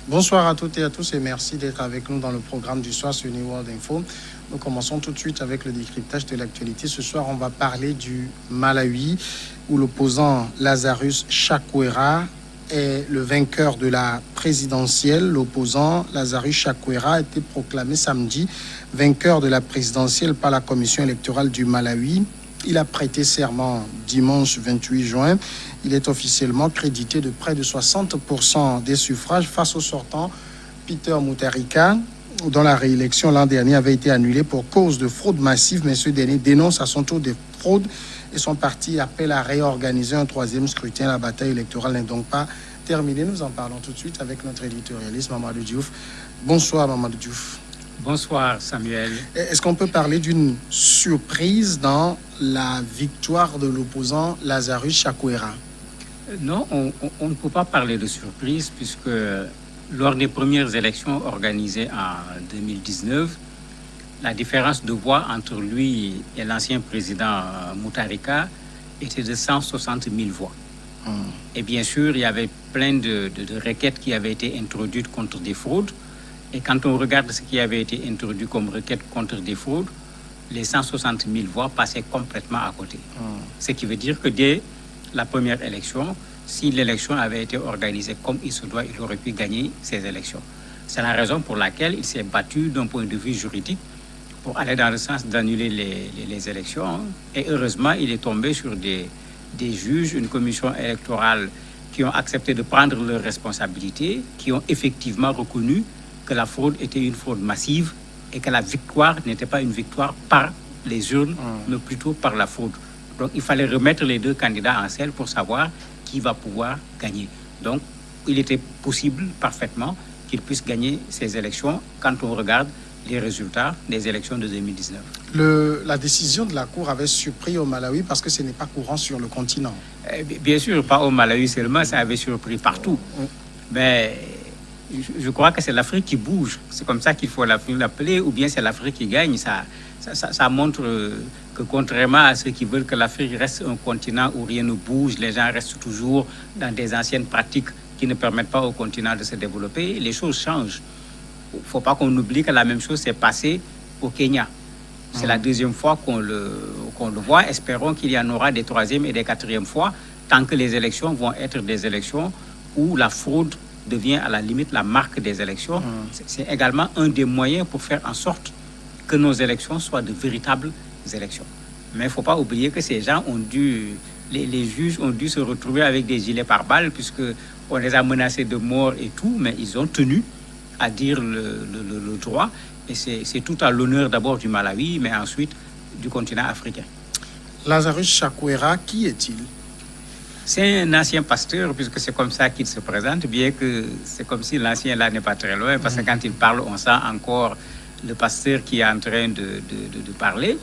Bonsoir à toutes et à tous et merci d'être avec nous dans le programme du soir sur New World Info. Nous commençons tout de suite avec le décryptage de l'actualité. Ce soir, on va parler du Malawi où l'opposant Lazarus Chakwera est le vainqueur de la présidentielle. L'opposant Lazarus Chakwera a été proclamé samedi vainqueur de la présidentielle par la commission électorale du Malawi. Il a prêté serment dimanche 28 juin. Il est officiellement crédité de près de 60% des suffrages face au sortant Peter Mutharika, dont la réélection l'an dernier avait été annulée pour cause de fraude massive, mais ce dernier dénonce à son tour des fraudes et son parti appelle à réorganiser un troisième scrutin. La bataille électorale n'est donc pas terminée. Nous en parlons tout de suite avec notre éditorialiste Mamadou Diouf. Bonsoir Mamadou Diouf. Bonsoir Samuel. Est-ce qu'on peut parler d'une surprise dans la victoire de l'opposant Lazarus Chakwera? Non, on ne peut pas parler de surprise puisque lors des premières élections organisées en 2019, la différence de voix entre lui et l'ancien président Mutharika était de 160 000 voix. Et bien sûr, il y avait plein de requêtes qui avaient été introduites contre des fraudes. Et quand on regarde ce qui avait été introduit comme requête contre des fraudes, les 160 000 voix passaient complètement à côté. Ce qui veut dire que dès la première élection, si l'élection avait été organisée comme il se doit, il aurait pu gagner ces élections. C'est la raison pour laquelle il s'est battu d'un point de vue juridique pour aller dans le sens d'annuler les élections. Et heureusement, il est tombé sur des juges, une commission électorale qui ont accepté de prendre leurs responsabilités, qui ont effectivement reconnu que la fraude était une fraude massive et que la victoire n'était pas une victoire par les urnes, mais plutôt par la fraude. Donc, il fallait remettre les deux candidats en selle pour savoir qui va pouvoir gagner. Donc, il était possible parfaitement qu'il puisse gagner ces élections quand on regarde les résultats des élections de 2019. La décision de la Cour avait surpris au Malawi parce que ce n'est pas courant sur le continent. Bien sûr, pas au Malawi seulement, ça avait surpris partout. Mais je crois que c'est l'Afrique qui bouge. C'est comme ça qu'il faut l'appeler, ou bien c'est l'Afrique qui gagne. Ça montre que contrairement à ceux qui veulent que l'Afrique reste un continent où rien ne bouge, les gens restent toujours dans des anciennes pratiques qui ne permettent pas au continent de se développer, les choses changent. Il ne faut pas qu'on oublie que la même chose s'est passée au Kenya. C'est la deuxième fois qu'on le voit. Espérons qu'il y en aura des troisièmes et des quatrièmes fois, tant que les élections vont être des élections où la fraude devient à la limite la marque des élections. C'est également un des moyens pour faire en sorte que nos élections soient de véritables élections. Mais il ne faut pas oublier que ces gens ont dû, les juges ont dû se retrouver avec des gilets pare-balles puisqu'on les a menacés de mort et tout, mais ils ont tenu à dire le droit. Et c'est tout à l'honneur d'abord du Malawi, mais ensuite du continent africain. Lazarus Chakwera, qui est-il? C'est un ancien pasteur, puisque c'est comme ça qu'il se présente, bien que c'est comme si l'ancien là n'est pas très loin, parce que quand il parle, on sent encore le pasteur qui est en train de parler.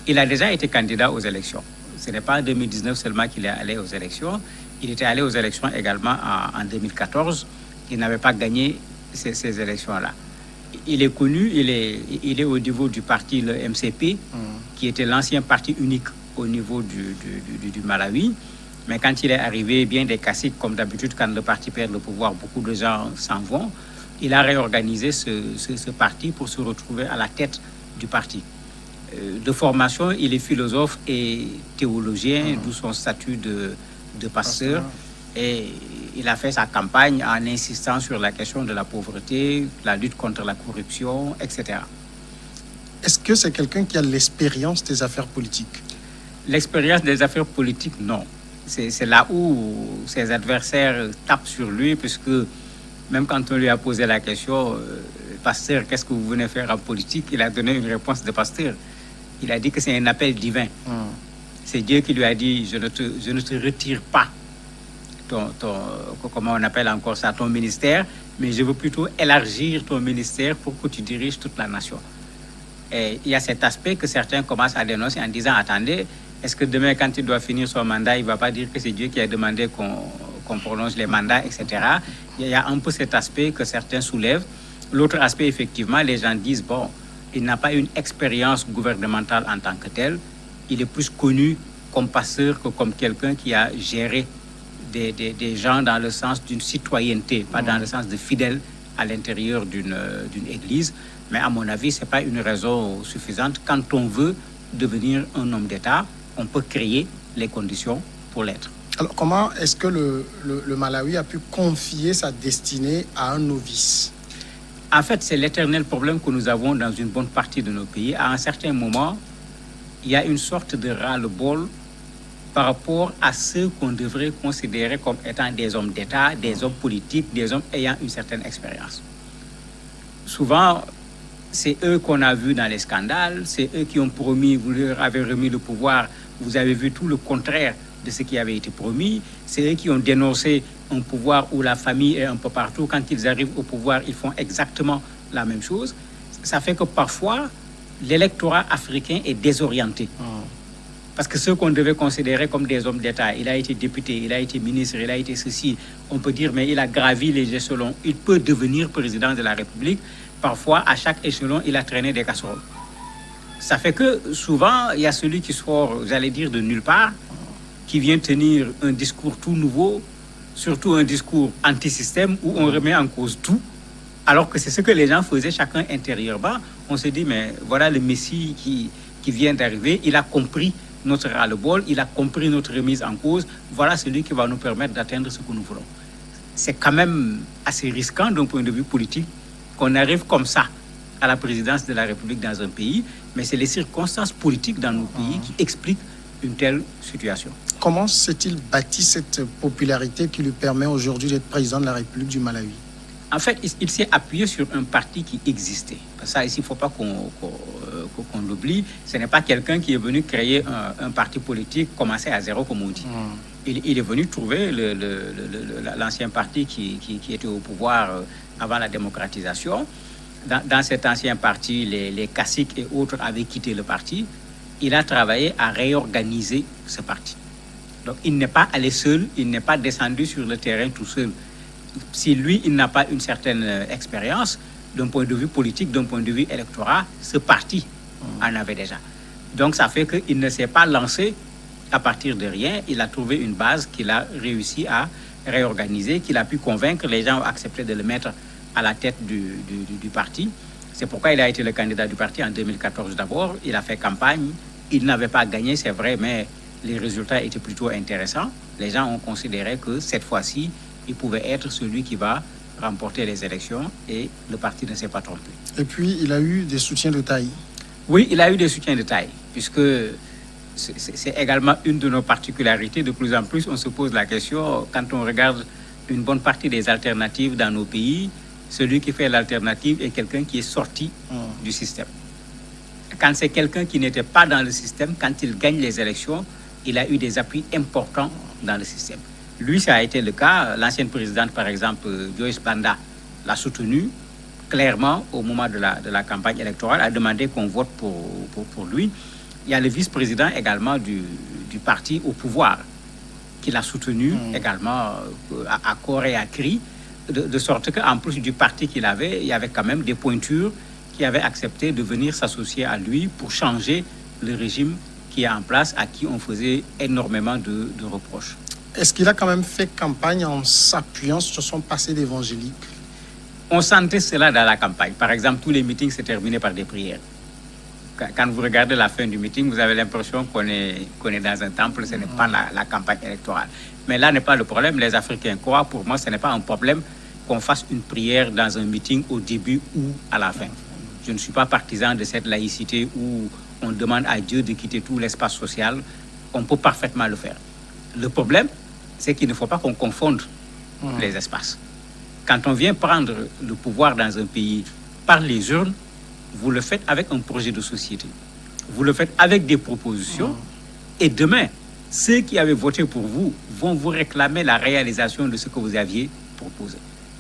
Il a déjà été candidat aux élections. Ce n'est pas en 2019 seulement qu'il est allé aux élections. Il était allé aux élections également en 2014. Il n'avait pas gagné ces élections-là. Il est connu, il est au niveau du parti, le MCP, qui était l'ancien parti unique au niveau du Malawi. Mais quand il est arrivé, bien des caciques, comme d'habitude, quand le parti perd le pouvoir, beaucoup de gens s'en vont. Il a réorganisé ce parti pour se retrouver à la tête du parti. De formation, il est philosophe et théologien, d'où son statut de pasteur. Et il a fait sa campagne en insistant sur la question de la pauvreté, la lutte contre la corruption, etc. Est-ce que c'est quelqu'un qui a l'expérience des affaires politiques? L'expérience des affaires politiques, non. C'est là où ses adversaires tapent sur lui, puisque même quand on lui a posé la question, pasteur, qu'est-ce que vous venez faire en politique? Il a donné une réponse de pasteur. Il a dit que c'est un appel divin. C'est Dieu qui lui a dit, je ne te retire pas comment on appelle encore ça, ton ministère, mais je veux plutôt élargir ton ministère pour que tu diriges toute la nation. Et il y a cet aspect que certains commencent à dénoncer en disant, attendez, est-ce que demain, quand il doit finir son mandat, il ne va pas dire que c'est Dieu qui a demandé qu'on prolonge les mandats, etc. Il y a un peu cet aspect que certains soulèvent. L'autre aspect, effectivement, les gens disent, bon, il n'a pas une expérience gouvernementale en tant que tel. Il est plus connu comme pasteur que comme quelqu'un qui a géré des gens dans le sens d'une citoyenneté, pas dans le sens de fidèle à l'intérieur d'une église. Mais à mon avis, ce n'est pas une raison suffisante. Quand on veut devenir un homme d'État, on peut créer les conditions pour l'être. Alors, comment est-ce que le Malawi a pu confier sa destinée à un novice? En fait, c'est l'éternel problème que nous avons dans une bonne partie de nos pays. À un certain moment, il y a une sorte de ras-le-bol par rapport à ceux qu'on devrait considérer comme étant des hommes d'État, des hommes politiques, des hommes ayant une certaine expérience. Souvent, c'est eux qu'on a vus dans les scandales, c'est eux qui ont promis, vous leur avez remis le pouvoir, vous avez vu tout le contraire de ce qui avait été promis, c'est eux qui ont dénoncé un pouvoir où la famille est un peu partout. Quand ils arrivent au pouvoir, ils font exactement la même chose. Ça fait que parfois, l'électorat africain est désorienté. Parce que ceux qu'on devait considérer comme des hommes d'État, il a été député, il a été ministre, il a été ceci, on peut dire, mais il a gravi les échelons. Il peut devenir président de la République. Parfois, à chaque échelon, il a traîné des casseroles. Ça fait que souvent, il y a celui qui sort, j'allais dire, de nulle part, qui vient tenir un discours tout nouveau, surtout un discours anti-système où on remet en cause tout, alors que c'est ce que les gens faisaient chacun intérieurement. On se dit, mais voilà le Messie qui vient d'arriver, il a compris notre ras-le-bol, il a compris notre remise en cause, voilà celui qui va nous permettre d'atteindre ce que nous voulons. C'est quand même assez risquant d'un point de vue politique qu'on arrive comme ça à la présidence de la République dans un pays, mais c'est les circonstances politiques dans nos pays qui expliquent une telle situation. Comment s'est-il bâti cette popularité qui lui permet aujourd'hui d'être président de la République du Malawi? En fait, il s'est appuyé sur un parti qui existait. Ça, ici, il ne faut pas qu'on l'oublie. Ce n'est pas quelqu'un qui est venu créer un parti politique, commencer à zéro, comme on dit. Il est venu trouver l'ancien parti qui était au pouvoir avant la démocratisation. Dans cet ancien parti, les caciques et autres avaient quitté le parti. Il a travaillé à réorganiser ce parti. Donc, il n'est pas allé seul, il n'est pas descendu sur le terrain tout seul. Si lui, il n'a pas une certaine expérience, d'un point de vue politique, d'un point de vue électoral, ce parti en avait déjà. Donc, ça fait qu'il ne s'est pas lancé à partir de rien. Il a trouvé une base qu'il a réussi à réorganiser, qu'il a pu convaincre. Les gens ont accepté de le mettre à la tête du parti. C'est pourquoi il a été le candidat du parti en 2014 d'abord. Il a fait campagne. Il n'avait pas gagné, c'est vrai, mais les résultats étaient plutôt intéressants. Les gens ont considéré que cette fois-ci, il pouvait être celui qui va remporter les élections et le parti ne s'est pas trompé. Et puis, il a eu des soutiens de taille. Oui, il a eu des soutiens de taille, puisque c'est également une de nos particularités. De plus en plus, on se pose la question, quand on regarde une bonne partie des alternatives dans nos pays, celui qui fait l'alternative est quelqu'un qui est sorti du système. Quand c'est quelqu'un qui n'était pas dans le système, quand il gagne les élections, il a eu des appuis importants dans le système. Lui, ça a été le cas. L'ancienne présidente, par exemple, Joyce Banda, l'a soutenu clairement au moment de la campagne électorale, a demandé qu'on vote pour lui. Il y a le vice-président également du parti au pouvoir qui l'a soutenu également à corps et à cri, de sorte qu'en plus du parti qu'il avait, il y avait quand même des pointures qui avaient accepté de venir s'associer à lui pour changer le régime qui est en place, à qui on faisait énormément de reproches. Est-ce qu'il a quand même fait campagne en s'appuyant sur son passé d'évangélique? On sentait cela dans la campagne. Par exemple, tous les meetings se terminaient par des prières. Quand vous regardez la fin du meeting, vous avez l'impression qu'on est dans un temple, ce n'est pas la campagne électorale. Mais là n'est pas le problème. Les Africains croient, pour moi, ce n'est pas un problème qu'on fasse une prière dans un meeting au début ou à la fin. Je ne suis pas partisan de cette laïcité où on demande à Dieu de quitter tout l'espace social. On peut parfaitement le faire. Le problème, c'est qu'il ne faut pas qu'on confonde les espaces. Quand on vient prendre le pouvoir dans un pays par les urnes, vous le faites avec un projet de société. Vous le faites avec des propositions. Et demain, ceux qui avaient voté pour vous vont vous réclamer la réalisation de ce que vous aviez proposé.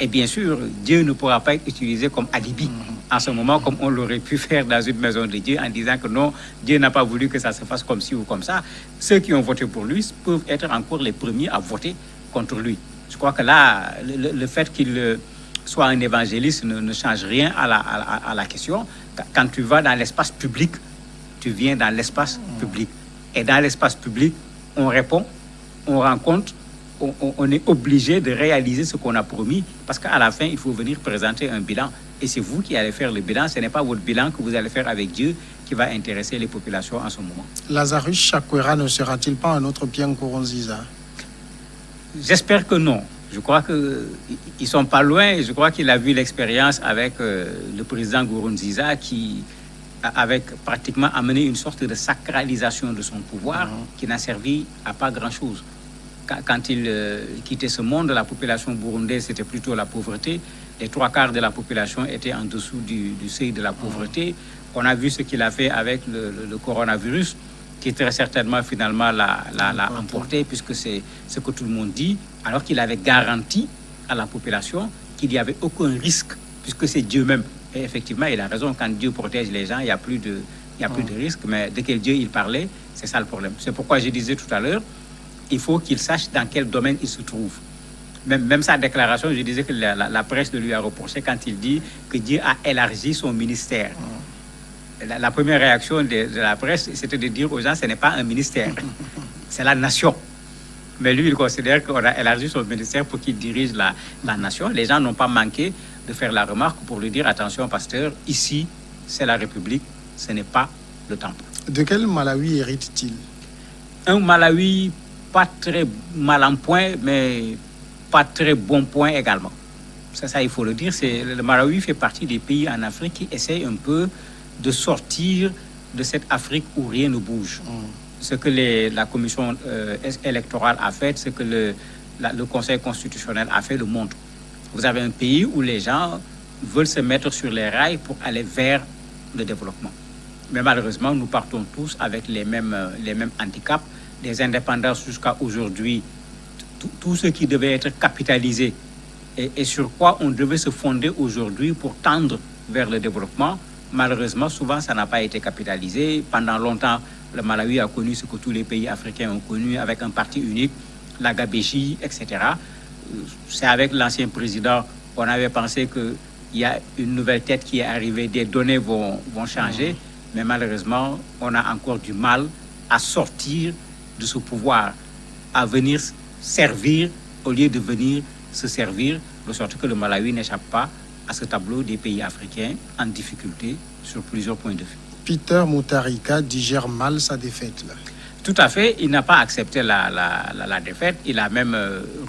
Et bien sûr, Dieu ne pourra pas être utilisé comme alibi en ce moment, comme on l'aurait pu faire dans une maison de Dieu en disant que non, Dieu n'a pas voulu que ça se fasse comme ci ou comme ça. Ceux qui ont voté pour lui peuvent être encore les premiers à voter contre lui. Je crois que là, le fait qu'il soit un évangéliste ne change rien à la question. Quand tu vas dans l'espace public, tu viens dans l'espace public. Et dans l'espace public, on répond, on rencontre, on est obligé de réaliser ce qu'on a promis, parce qu'à la fin, il faut venir présenter un bilan. Et c'est vous qui allez faire le bilan, ce n'est pas votre bilan que vous allez faire avec Dieu qui va intéresser les populations en ce moment. Lazarus Chakwera ne sera-t-il pas un autre Pierre Nkurunziza? J'espère que non. Je crois qu'ils ne sont pas loin, et je crois qu'il a vu l'expérience avec le président Nkurunziza qui avec pratiquement amené une sorte de sacralisation de son pouvoir qui n'a servi à pas grand-chose. Quand il quittait ce monde, la population burundaise, c'était plutôt la pauvreté. Les 3/4 de la population étaient en dessous du seuil de la pauvreté. On a vu ce qu'il a fait avec le coronavirus, qui très certainement finalement l'a emporté, puisque c'est ce que tout le monde dit, alors qu'il avait garanti à la population qu'il n'y avait aucun risque, puisque c'est Dieu même. Et effectivement, il a raison, quand Dieu protège les gens, il n'y a plus de risque, mais de quel Dieu il parlait, c'est ça le problème. C'est pourquoi je disais tout à l'heure, il faut qu'il sache dans quel domaine il se trouve. Même sa déclaration, je disais que la presse lui a reproché quand il dit que Dieu a élargi son ministère. La première réaction de la presse, c'était de dire aux gens, ce n'est pas un ministère, c'est la nation. Mais lui, il considère qu'on a élargi son ministère pour qu'il dirige la nation. Les gens n'ont pas manqué de faire la remarque pour lui dire, attention pasteur, ici, c'est la République, ce n'est pas le temple. De quel Malawi hérite-t-il? Un Malawi pas très mal en point, mais pas très bon point également. Ça, il faut le dire. Le Malawi fait partie des pays en Afrique qui essayent un peu de sortir de cette Afrique où rien ne bouge. Ce que la commission électorale a fait, ce que le Conseil constitutionnel a fait, le montre. Vous avez un pays où les gens veulent se mettre sur les rails pour aller vers le développement. Mais malheureusement, nous partons tous avec les mêmes handicaps. Des indépendances jusqu'à aujourd'hui, tout ce qui devait être capitalisé et sur quoi on devait se fonder aujourd'hui pour tendre vers le développement, malheureusement, souvent, ça n'a pas été capitalisé. Pendant longtemps, le Malawi a connu ce que tous les pays africains ont connu avec un parti unique, la Gabégie, etc. C'est avec l'ancien président, on avait pensé qu'il y a une nouvelle tête qui est arrivée, des données vont changer, mais malheureusement, on a encore du mal à sortir de ce pouvoir, à venir servir au lieu de venir se servir, de sorte que le Malawi n'échappe pas à ce tableau des pays africains en difficulté sur plusieurs points de vue. Peter Mutharika digère mal sa défaite, là. Tout à fait, il n'a pas accepté la défaite, il a même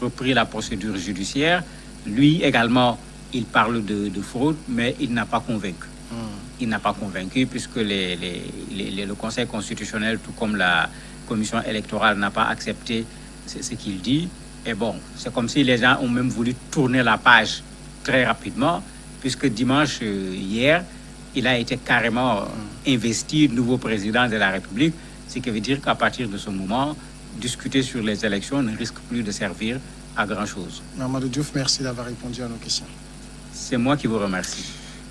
repris la procédure judiciaire. Lui également, il parle de fraude, mais il n'a pas convaincu. Il n'a pas convaincu puisque le Conseil constitutionnel, tout comme la commission électorale, n'a pas accepté ce qu'il dit. Et bon, c'est comme si les gens ont même voulu tourner la page très rapidement, puisque dimanche, hier, il a été carrément investi nouveau président de la République, ce qui veut dire qu'à partir de ce moment, discuter sur les élections ne risque plus de servir à grand-chose. Mamadou Diouf, merci d'avoir répondu à nos questions. C'est moi qui vous remercie.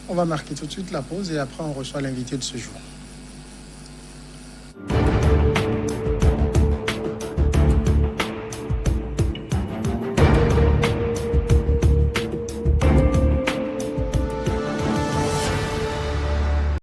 On va marquer tout de suite la pause et après on reçoit l'invité de ce jour.